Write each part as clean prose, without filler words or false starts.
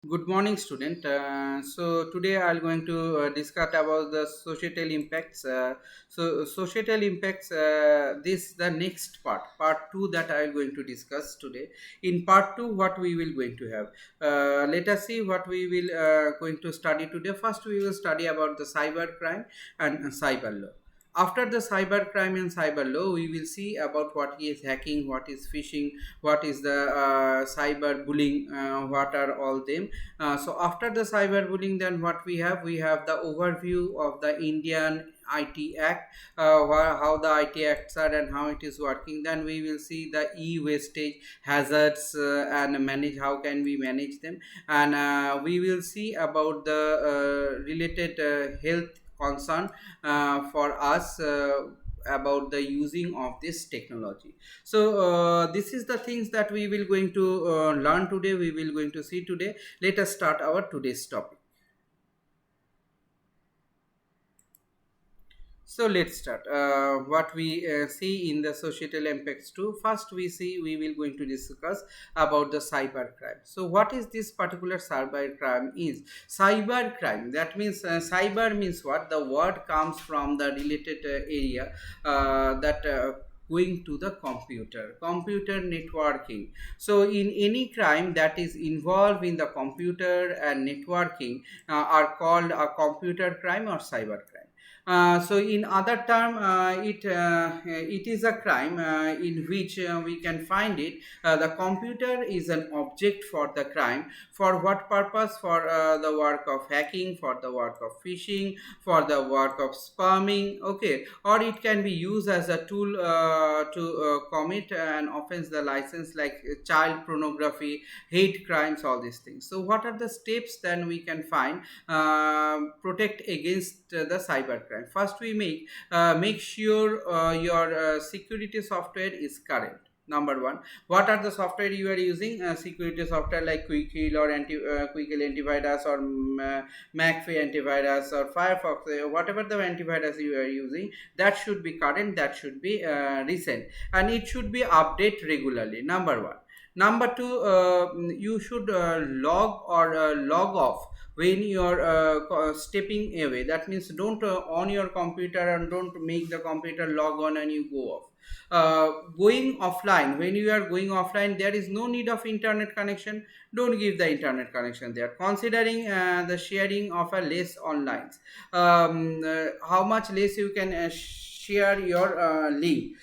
Good morning, student. So today I'm going to discuss about the societal impacts. Societal impacts. This the next part two that I'm going to discuss today. In part two, what we will going to have. Let us see what we will going to study today. First, we will study about the cyber crime and cyber law. After the cyber crime and cyber law, we will see about what is hacking, what is phishing, what is the cyber bullying, what are all them. So after the cyberbullying, then what we have the overview of the Indian IT Act, how the IT acts are and how it is working. Then we will see the e-wastage hazards and manage how can we manage them, and we will see about the related health concern for us. About the using of this technology. So this is the things that we will going to learn today, we will going to see today. Let us start our today's topic. So let's start what we see in the societal impacts too. First, we see we will going to discuss about the cyber crime. So what is this particular cyber crime? Is cyber crime, that means cyber means what the word comes from the related area that going to the computer networking. So in any crime that is involved in the computer and networking are called a computer crime or cyber crime. So in other term, it is a crime in which we can find it. The computer is an object for the crime. For what purpose? For the work of hacking, for the work of phishing, for the work of spamming. Okay, or it can be used as a tool to commit an offense, the license like child pornography, hate crimes, all these things. So what are the steps then we can find protect against the cybercrime? First, we make sure your security software is current. Number one, what are the software you are using? Security software like Quickheal or Quickheal antivirus or McAfee antivirus or Firefox, whatever the antivirus you are using, that should be current, that should be recent, and it should be update regularly. Number one. Number two, you should log or log off when you are stepping away. That means don't on your computer and don't make the computer log on and you go off. Going offline, when you are going offline, there is no need of internet connection. Don't give the internet connection there. Considering the sharing of a less online, how much less you can share your link.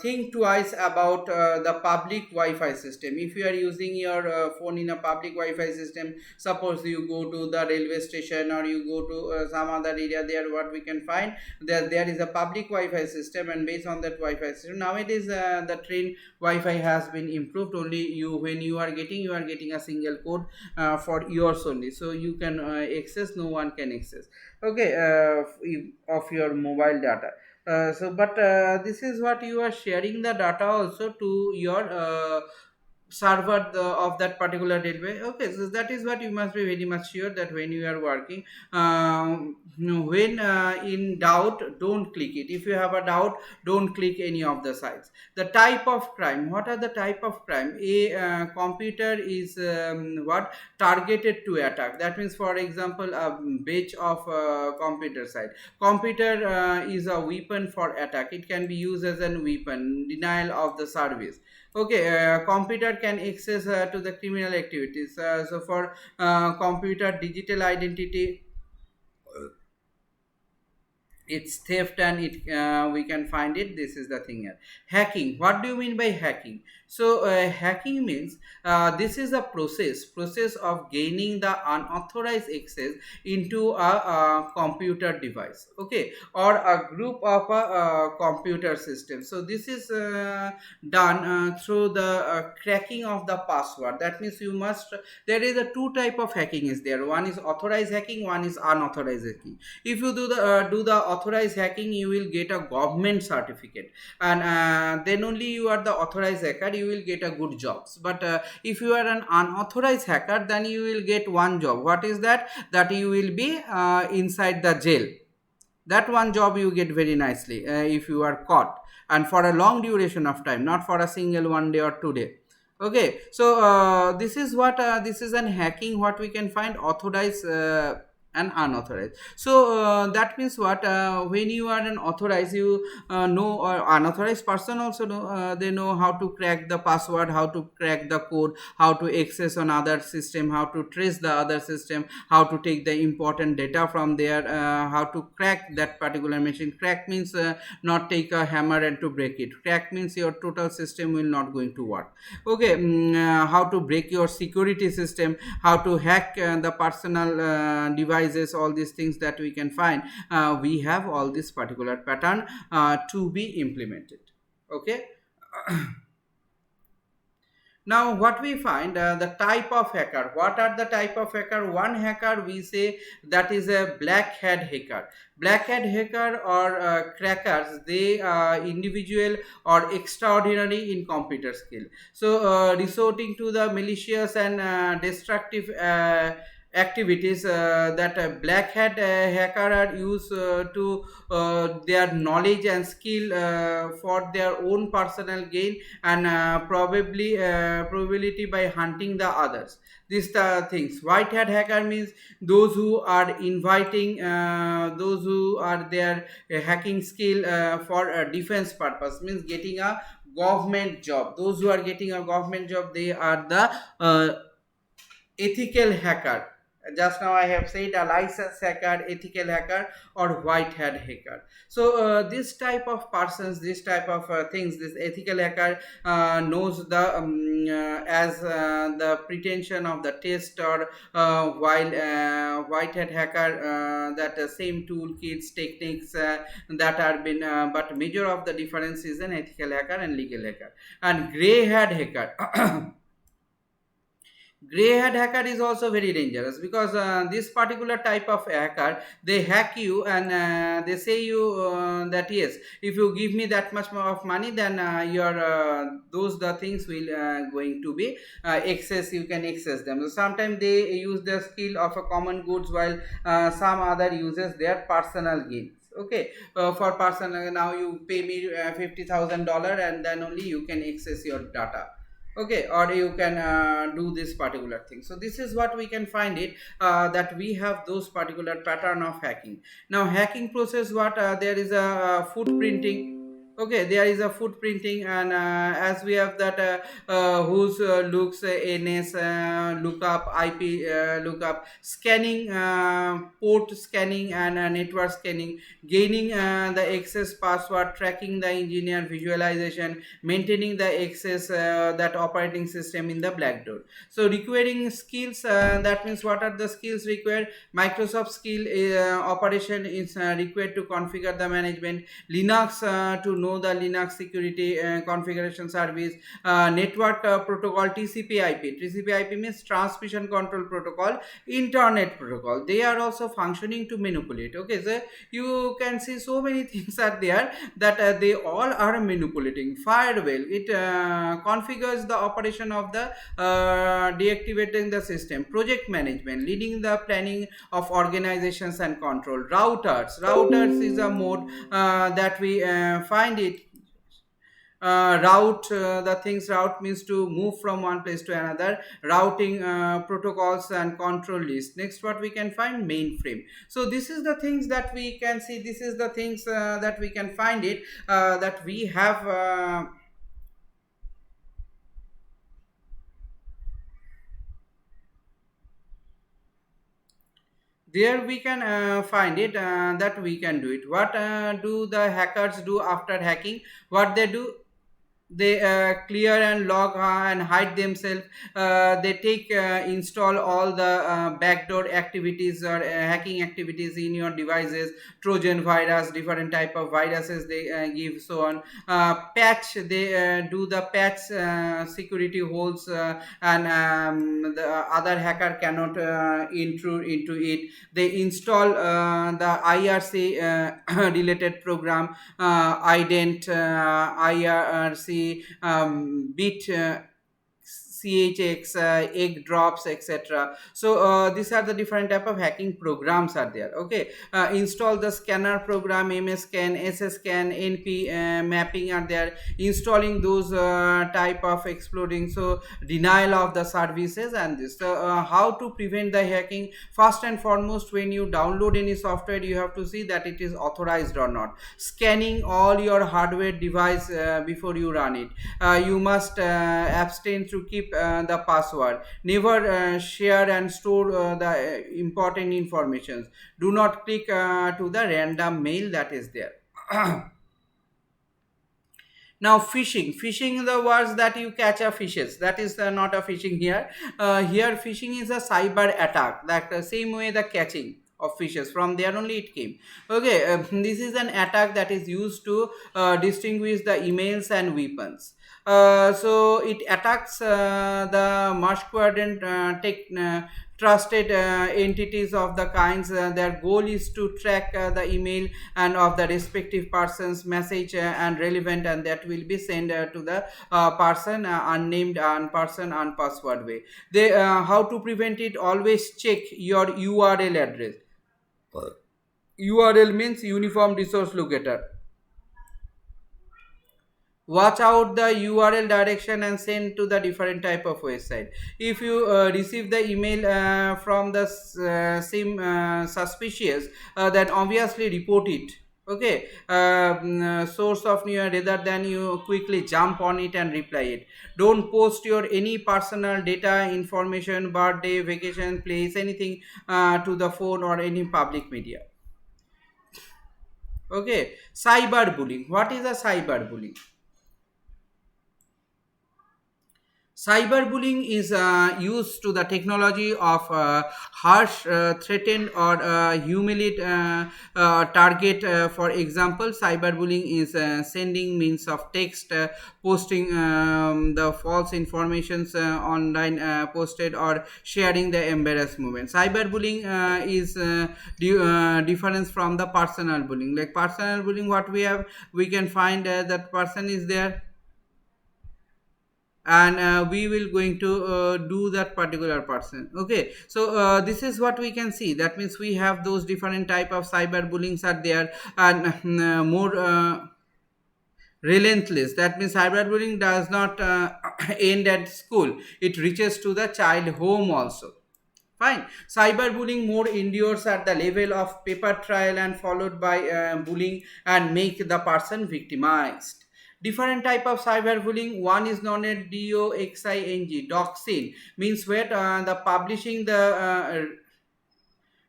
Think twice about the public Wi-Fi system. If you are using your phone in a public Wi-Fi system, suppose you go to the railway station or you go to some other area, there what we can find, there is a public Wi-Fi system, and based on that Wi-Fi system nowadays the train Wi-Fi has been improved. Only you, when you are getting a single code for yours only, so you can access, no one can access. Okay, of your mobile data. But this is what you are sharing the data also to your server of that particular railway. Okay, so that is what you must be very much sure, that when you are working, when in doubt, don't click it. If you have a doubt, don't click any of the sites. The type of crime, what are the type of crime? A computer is what targeted to attack. That means, for example, a batch of computer site. Computer is a weapon for attack. It can be used as a weapon. Denial of the service. Okay, computer can access to the criminal activities. So for computer digital identity, it's theft, and it we can find it. This is the thing here. Hacking, what do you mean by hacking? So hacking means this is a process of gaining the unauthorized access into a computer device, okay, or a group of a computer system. So this is done through the cracking of the password. That means you must, there is a two type of hacking is there. One is authorized hacking, one is unauthorized hacking. If you do the authorized hacking, you will get a government certificate, and then only you are the authorized hacker, you will get a good jobs. But if you are an unauthorized hacker, then you will get one job. What is that? That you will be inside the jail. That one job you get very nicely if you are caught, and for a long duration of time, not for a single one day or 2 day. Okay, so this is what this is an hacking what we can find authorized and unauthorized. So that means what, when you are an authorized, you know, or unauthorized person also know, they know how to crack the password, how to crack the code, how to access on other system, how to trace the other system, how to take the important data from there, how to crack that particular machine. Crack means not take a hammer and to break it. Crack means your total system will not going to work. Okay, how to break your security system, how to hack the personal devices, all these things that we can find. We have all this particular pattern to be implemented. Okay. Now what we find, the type of hacker. What are the type of hacker? One hacker we say that is a black hat hacker. Black hat hacker or crackers, they individual or extraordinary in computer skill. So resorting to the malicious and destructive activities that black hat hacker are used to their knowledge and skill for their own personal gain, and probability by hunting the others. These things. White hat hacker means those who are inviting, those who are their hacking skill for a defense purpose, means getting a government job. Those who are getting a government job, they are the ethical hacker. Just now I have said a licensed hacker, ethical hacker, or white hat hacker. So this type of persons, this type of things, this ethical hacker knows the as the pretension of the test, or while white hat hacker that same toolkits, techniques that are been, but major of the difference is an ethical hacker and legal hacker. And gray hat hacker. Gray hat hacker is also very dangerous, because this particular type of hacker, they hack you, and they say you that yes, if you give me that much more of money, then your those the things will going to be access, you can access them. So sometimes they use the skill of a common goods, while some other uses their personal gains. Okay, for personal, now you pay me $50,000, and then only you can access your data. Okay, or you can do this particular thing. So this is what we can find it, that we have those particular pattern of hacking. Now hacking process, what, there is a footprinting. Okay, there is a footprinting, and as we have that whose looks, ns lookup, ip lookup, scanning, port scanning, and network scanning, gaining the access password, tracking the engineer visualization, maintaining the access that operating system in the black door. So requiring skills, that means what are the skills required? Microsoft skill, operation is required to configure the management, linux, to know the linux security configuration service, network protocol, tcp ip means transmission control protocol, internet protocol, they are also functioning to manipulate. Okay, so you can see so many things are there that they all are manipulating. Firewall, it configures the operation of the deactivating the system. Project management, leading the planning of organizations and control. Routers is a mode that we find it. Route, the things route means to move from one place to another, routing protocols and control list. Next what we can find, mainframe. So this is the things that we can see, this is the things that we can find it, that we have there we can find it, that we can do it. What do the hackers do after hacking? What they do, they clear and log and hide themselves. They take install all the backdoor activities or hacking activities in your devices, trojan virus, different type of viruses they give, so on. Patch, they do the patch security holes, and the other hacker cannot intrude into it. They install the irc related program, ident, irc, bit chx, egg drops, etc. So these are the different type of hacking programs are there. Okay, install the scanner program, mscan, sscan, np mapping are there. Installing those type of exploding, so denial of the services and this. So how to prevent the hacking? First and foremost, when you download any software, you have to see that it is authorized or not. Scanning all your hardware device before you run it. You must abstain to keep the password. Never share and store the important informations. Do not click to the random mail that is there. Now phishing the words that you catch a fishes, that is not a phishing here. Here phishing is a cyber attack, that same way the catching of fishes, from there only it came. Okay, this is an attack that is used to distinguish the emails and weapons. So it attacks the Marsh quadrant trusted entities of the kinds. Their goal is to track the email and of the respective person's message and relevant, and that will be sent to the person unnamed and person unpassword way. They how to prevent it? Always check your URL address. URL means uniform resource locator. Watch out the URL direction and send to the different type of website. If you receive the email from the same suspicious, then obviously report it. Okay, source of new, rather than you quickly jump on it and reply it. Don't post your any personal data information, birthday, vacation, place, anything to the phone or any public media. Okay, cyberbullying. What is a cyberbullying? Cyberbullying is used to the technology of harsh, threatened, or humiliate target. For example, cyberbullying is sending means of text, posting the false informations online posted, or sharing the embarrassed moment. Cyberbullying is difference from the personal bullying. Like personal bullying, what we have, we can find that person is there, and we will going to do that particular person. Okay, so this is what we can see. That means we have those different type of cyberbullying are there, and more relentless. That means cyberbullying does not end at school, it reaches to the child home also. Fine. Cyberbullying more endures at the level of paper trail and followed by bullying and make the person victimized. Different type of cyberbullying. One is known as doxing. Doxing means where the publishing the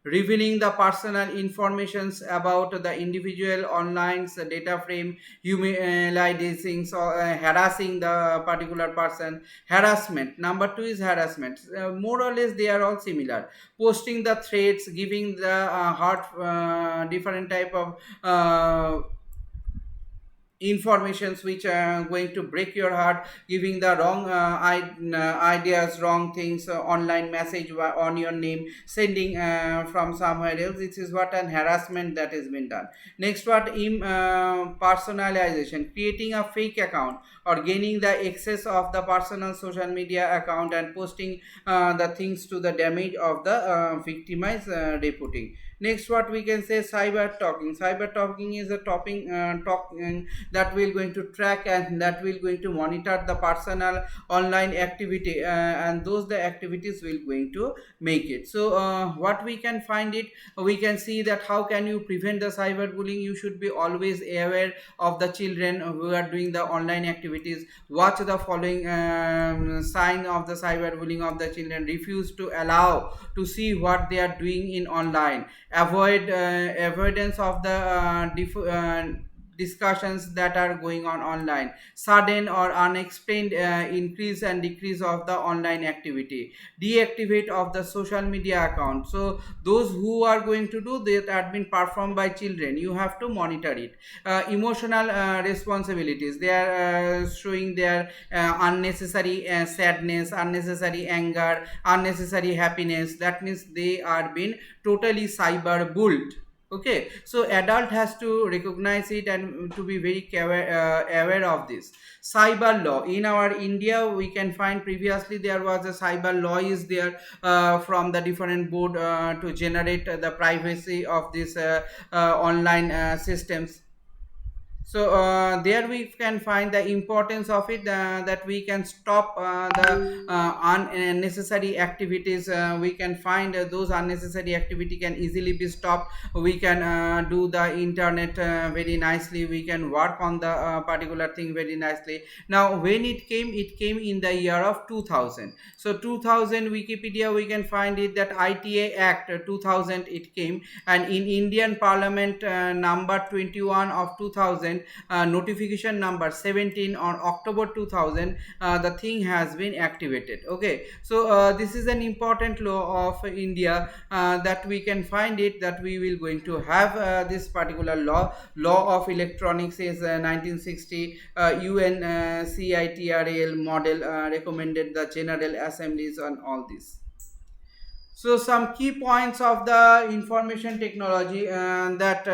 revealing the personal informations about the individual online data frame, humiliating or harassing the particular person. Harassment. Number two is harassment. More or less they are all similar. Posting the threats, giving the heart different type of informations which are going to break your heart, giving the wrong ideas, wrong things, online message on your name, sending from somewhere else. This is what an harassment that has been done. Next, what personalization, creating a fake account or gaining the access of the personal social media account and posting the things to the damage of the victimized reporting. Next, what we can say, cyber talking. Cyber talking is a talking that will going to track and that will going to monitor the personal online activity, and those the activities will going to make it. So what we can find it, we can see that how can you prevent the cyberbullying. You should be always aware of the children who are doing the online activities. Watch the following sign of the cyberbullying of the children. Refuse to allow to see what they are doing in online. Avoid avoidance of the discussions that are going on online. Sudden or unexplained increase and decrease of the online activity. Deactivate of the social media account. So those who are going to do that have been performed by children, you have to monitor it. Emotional responsibilities, they are showing their unnecessary sadness, unnecessary anger, unnecessary happiness. That means they are being totally cyber bullied. Okay, so adult has to recognize it and to be very aware of this. Cyber law in our India, we can find previously there was a cyber law is there from the different board to generate the privacy of this online systems. So there we can find the importance of it, that we can stop the unnecessary activities. We can find those unnecessary activity can easily be stopped. We can do the internet very nicely. We can work on the particular thing very nicely. Now when it came in the year of 2000. So 2000 Wikipedia, we can find it that ITA Act 2000 it came, and in Indian Parliament number 21 of 2000, notification number 17 on October 2000, the thing has been activated. Okay, so this is an important law of India, that we can find it that we will going to have this particular law of electronics is 1960 UN CITRAL model recommended the General Assemblies on all this. So some key points of the information technology that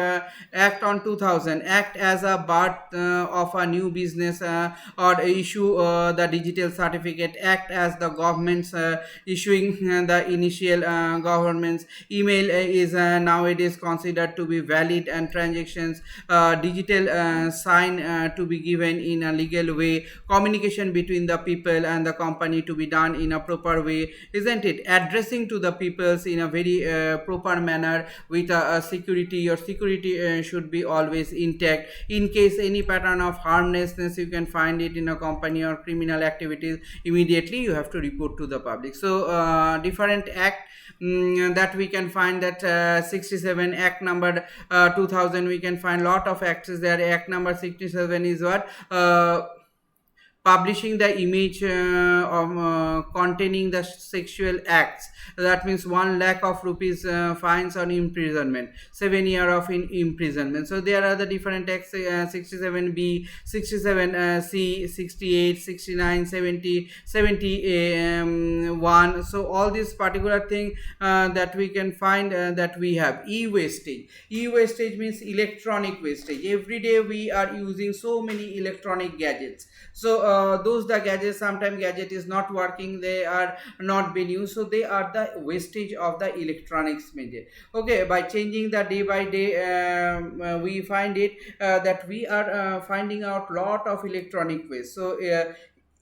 Act on 2000 act as a birth of a new business, or issue the digital certificate, act as the government's issuing the initial government's email is nowadays considered to be valid, and transactions digital sign to be given in a legal way, communication between the people and the company to be done in a proper way, isn't it? Addressing to the peoples in a very proper manner with a security. Your security should be always intact. In case any pattern of harmlessness you can find it in a company or criminal activities, immediately you have to report to the public. So different act that we can find that 67 act number 2000, we can find lot of acts there. Act number 67 is what, publishing the image of containing the sexual acts. That means 1 lakh of rupees fines on imprisonment, 7 year of imprisonment. So there are the different acts, 67b, 67c, 68, 69, 70, 71. So all these particular thing that we can find that we have e-wastage. E-wastage means electronic wastage. Every day we are using so many electronic gadgets. So those the gadgets, sometimes gadget is not working, they are not being used, so they are the wastage of the electronics measure. Okay, by changing the day by day, we find it that we are finding out lot of electronic waste. So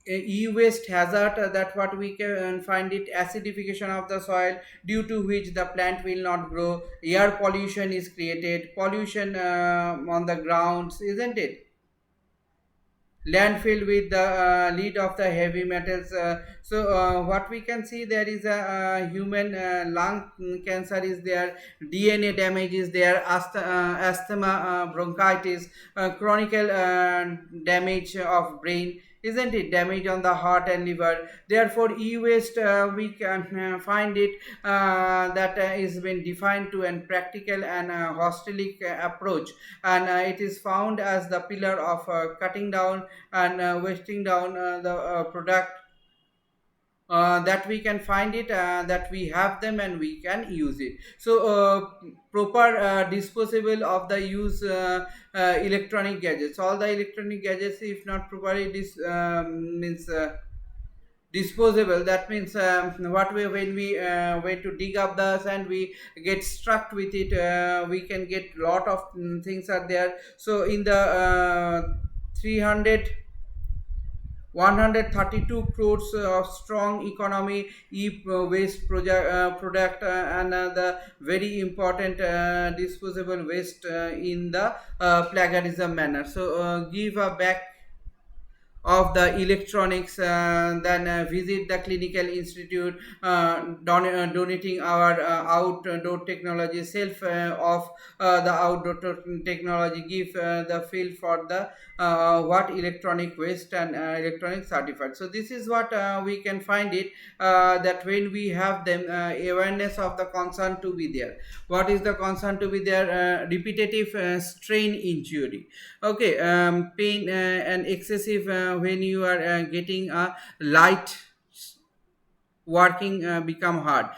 e-waste hazard, that what we can find it, acidification of the soil due to which the plant will not grow, air pollution is created, pollution on the grounds, isn't it? Landfill with the lead of the heavy metals. So what we can see, there is a human lung cancer is there, DNA damage is there, asthma, bronchitis, chronic damage of brain, isn't it? Damage on the heart and liver. Therefore e-waste, we can find it that is been defined to an practical and holistic approach, and it is found as the pillar of cutting down and wasting down the product, that we can find it, that we have them and we can use it. So proper disposable of the use electronic gadgets. All the electronic gadgets, if not properly means disposable, that means what we, when we way to dig up the sand, we get struck with it, we can get lot of things are there. So in the 300 132 crores of strong economy e-waste project product, and the very important disposable waste in the plagiarism manner. So give a back of the electronics, then visit the clinical institute, donating our outdoor technology, self of the outdoor technology, give the feel for the what electronic waste and electronic certified. So this is what we can find it, that when we have them, awareness of the concern to be there. What is the concern to be there? Repetitive strain injury. Okay, pain and excessive when you are getting a light working become hard.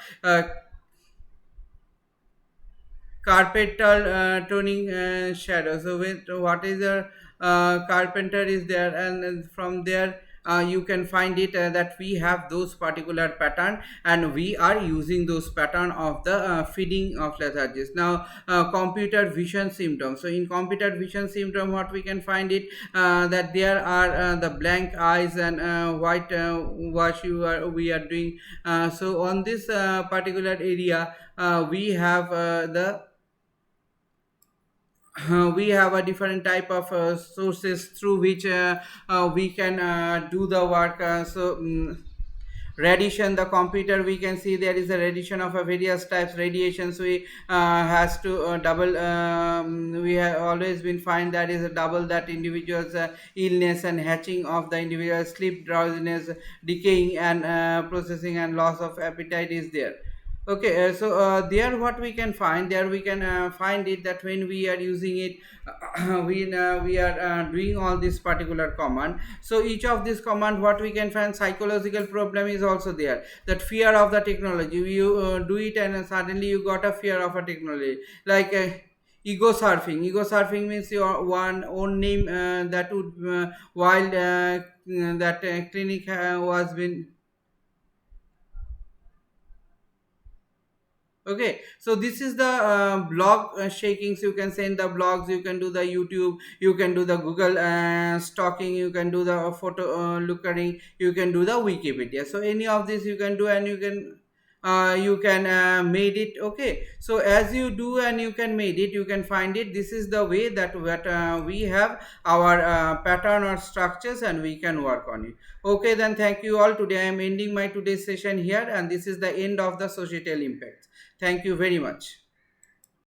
carpental toning shadow. So with what is the carpenter is there, and from there you can find it that we have those particular pattern, and we are using those pattern of the feeding of lethargies. Now computer vision symptoms. So in computer vision symptom, what we can find it, that there are the blank eyes and white wash we are doing. So on this particular area, we have we have a different type of sources through which we can do the work. Radiation, the computer, we can see there is a radiation of a various types radiations. We has to double, we have always been find that is a double that individuals illness and hatching of the individual, sleep, drowsiness, decaying and processing and loss of appetite is there. Okay, there what we can find, there we can find it that when we are using it, we are doing all this particular command. So each of this command, what we can find, psychological problem is also there, that fear of the technology. You do it and suddenly you got a fear of a technology, like ego surfing. Ego surfing means your one own name, that would while that clinic was been. Okay, so this is the blog shakings. You can send the blogs, you can do the YouTube, you can do the Google stalking, you can do the photo looking, you can do the Wikipedia. So any of this you can do, and you can made it. Okay, so as you do and you can made it, you can find it. This is the way that what we have our pattern or structures, and we can work on it. Okay, then thank you all. Today I am ending my today's session here, and this is the end of the societal impact. Thank you very much.